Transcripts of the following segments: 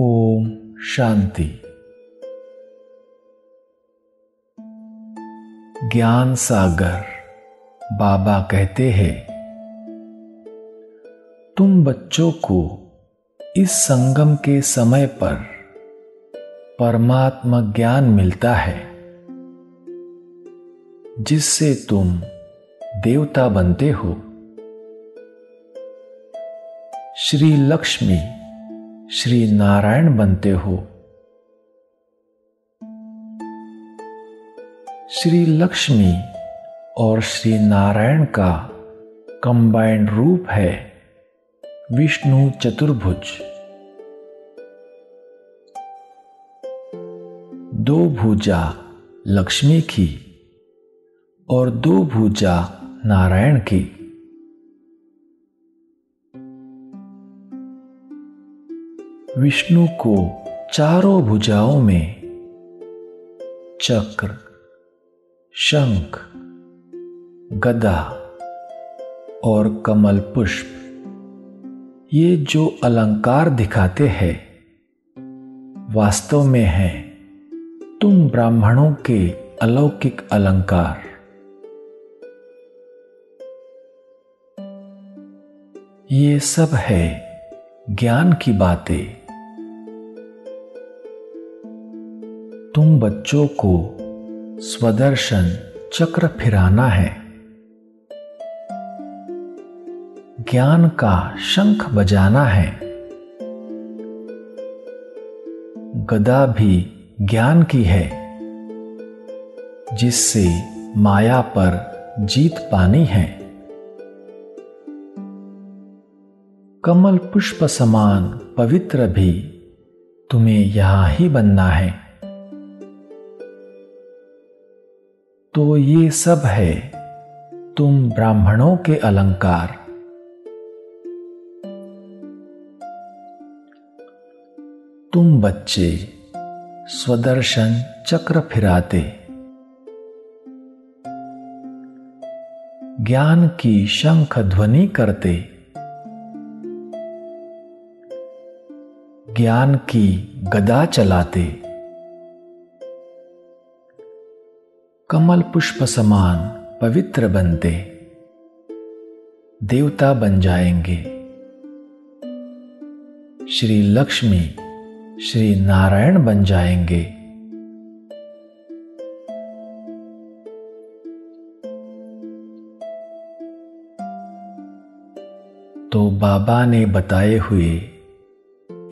ओम शांति। ज्ञान सागर बाबा कहते हैं, तुम बच्चों को इस संगम के समय पर परमात्मा ज्ञान मिलता है, जिससे तुम देवता बनते हो। श्री लक्ष्मी श्री नारायण बनते हो। श्री लक्ष्मी और श्री नारायण का कंबाइंड रूप है विष्णु चतुर्भुज। दो भुजा लक्ष्मी की और दो भुजा नारायण की। विष्णु को चारों भुजाओं में चक्र, शंख, गदा और कमल पुष्प, ये जो अलंकार दिखाते हैं, वास्तव में है तुम ब्राह्मणों के अलौकिक अलंकार। ये सब है ज्ञान की बातें। तुम बच्चों को स्वदर्शन चक्र फिराना है, ज्ञान का शंख बजाना है। गदा भी ज्ञान की है, जिससे माया पर जीत पानी है। कमल पुष्प समान पवित्र भी तुम्हें यहां ही बनना है। तो ये सब है तुम ब्राह्मणों के अलंकार। तुम बच्चे स्वदर्शन चक्र फिराते, ज्ञान की शंख ध्वनि करते, ज्ञान की गदा चलाते, कमल पुष्प समान पवित्र बनते, देवता बन जाएंगे। श्री लक्ष्मी श्री नारायण बन जाएंगे। तो बाबा ने बताए हुए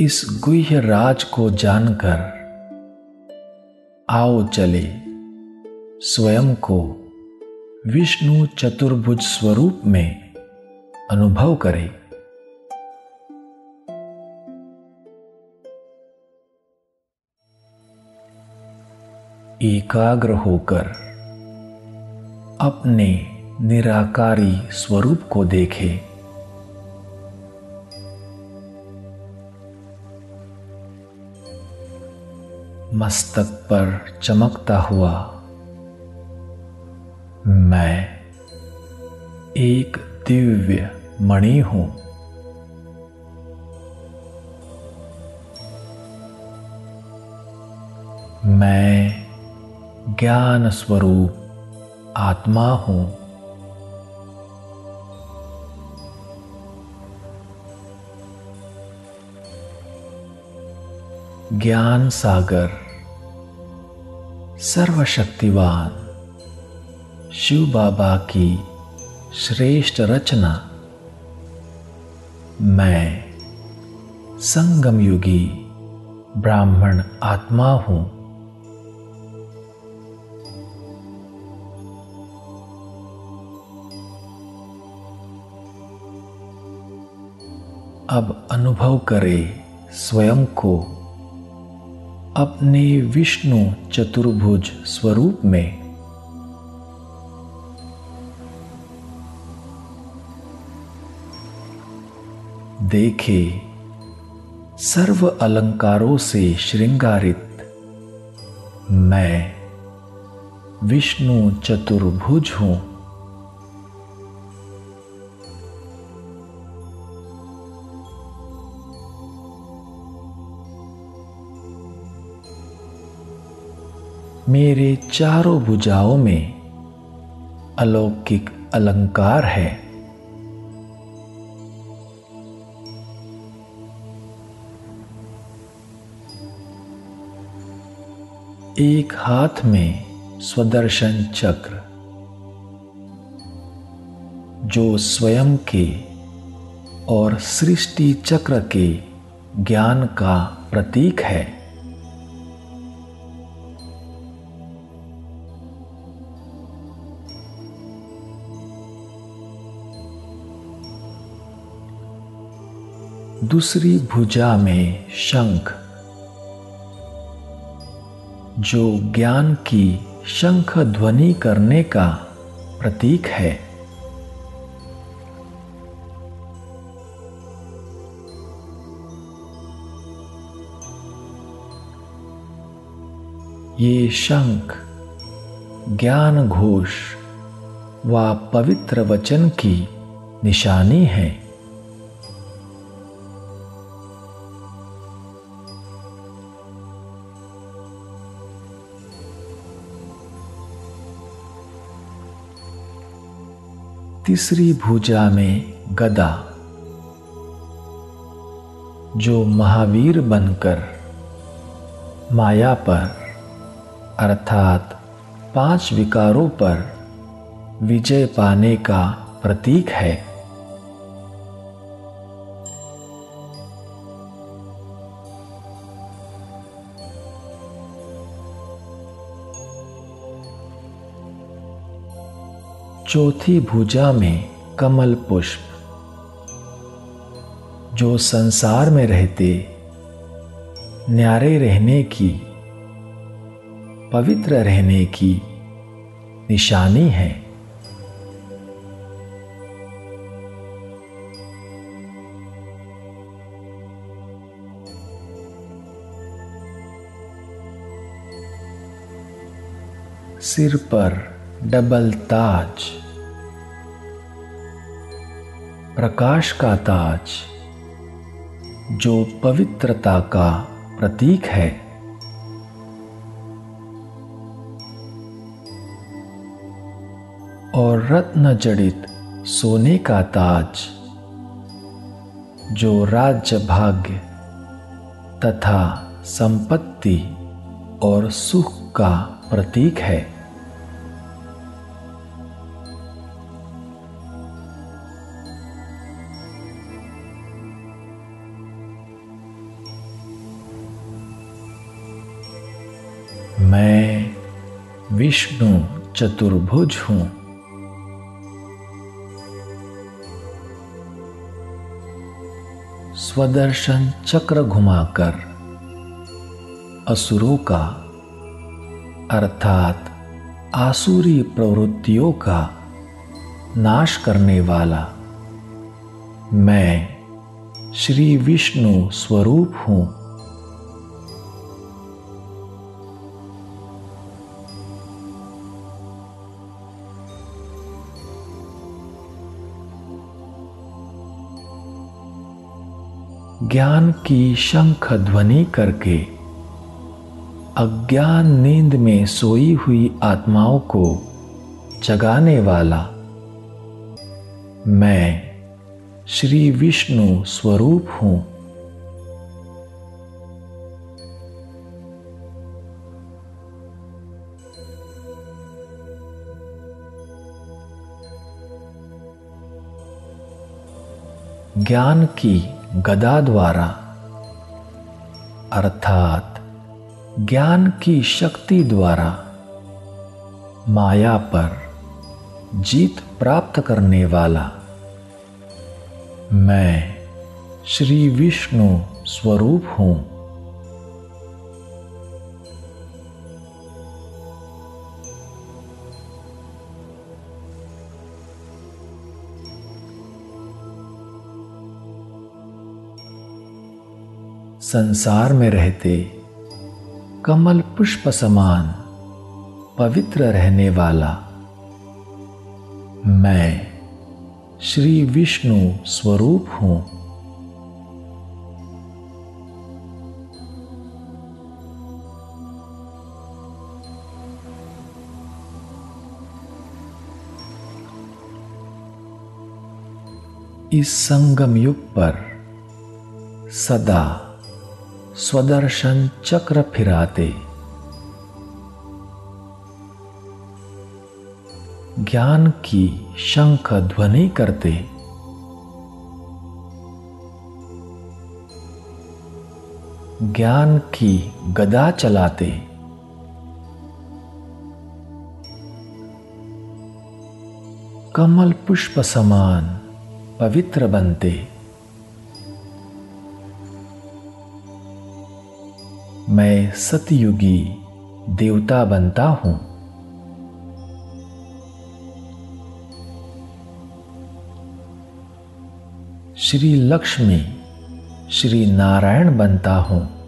इस गुह्य राज को जानकर आओ चले स्वयं को विष्णु चतुर्भुज स्वरूप में अनुभव करें। एकाग्र होकर अपने निराकारी स्वरूप को देखें। मस्तक पर चमकता हुआ मैं एक दिव्य मणि हूं। मैं ज्ञान स्वरूप आत्मा हूं। ज्ञान सागर सर्वशक्तिवान शिव बाबा की श्रेष्ठ रचना। मैं संगम युगी ब्राह्मण आत्मा हूं। अब अनुभव करें स्वयं को अपने विष्णु चतुर्भुज स्वरूप में। देखे सर्व अलंकारों से श्रृंगारित मैं विष्णु चतुर्भुज हूं। मेरे चारों भुजाओं में अलौकिक अलंकार है। एक हाथ में स्वदर्शन चक्र जो स्वयं के और सृष्टि चक्र के ज्ञान का प्रतीक है। दूसरी भुजा में शंख जो ज्ञान की शंख ध्वनि करने का प्रतीक है। ये शंख ज्ञान घोष व पवित्र वचन की निशानी है। तीसरी भुजा में गदा जो महावीर बनकर माया पर अर्थात 5 विकारों पर विजय पाने का प्रतीक है। चौथी भुजा में कमल पुष्प जो संसार में रहते न्यारे रहने की, पवित्र रहने की निशानी है। सिर पर डबल ताज, प्रकाश का ताज जो पवित्रता का प्रतीक है। और रत्न जड़ित सोने का ताज जो राज्य भाग्य तथा संपत्ति और सुख का प्रतीक है। मैं विष्णु चतुर्भुज हूं। स्वदर्शन चक्र घुमाकर असुरों का अर्थात आसुरी प्रवृत्तियों का नाश करने वाला मैं श्री विष्णु स्वरूप हूं। ज्ञान की शंख ध्वनि करके अज्ञान नींद में सोई हुई आत्माओं को जगाने वाला मैं श्री विष्णु स्वरूप हूं। ज्ञान की गदा द्वारा अर्थात ज्ञान की शक्ति द्वारा माया पर जीत प्राप्त करने वाला मैं श्री विष्णु स्वरूप हूं। संसार में रहते कमल पुष्प समान पवित्र रहने वाला मैं श्री विष्णु स्वरूप हूं। इस संगम युग पर सदा स्वदर्शन चक्र फिराते, ज्ञान की शंख ध्वनि करते, ज्ञान की गदा चलाते, कमल पुष्प समान पवित्र बनते, मैं सतयुगी देवता बनता हूं। श्री लक्ष्मी श्री नारायण बनता हूं।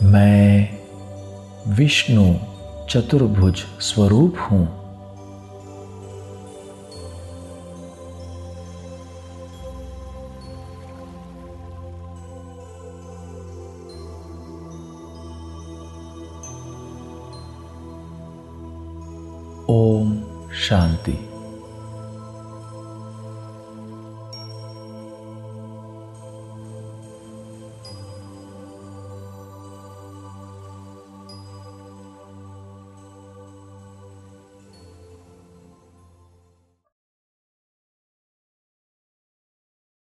मैं विष्णु चतुर्भुज स्वरूप हूं। ओम शांति।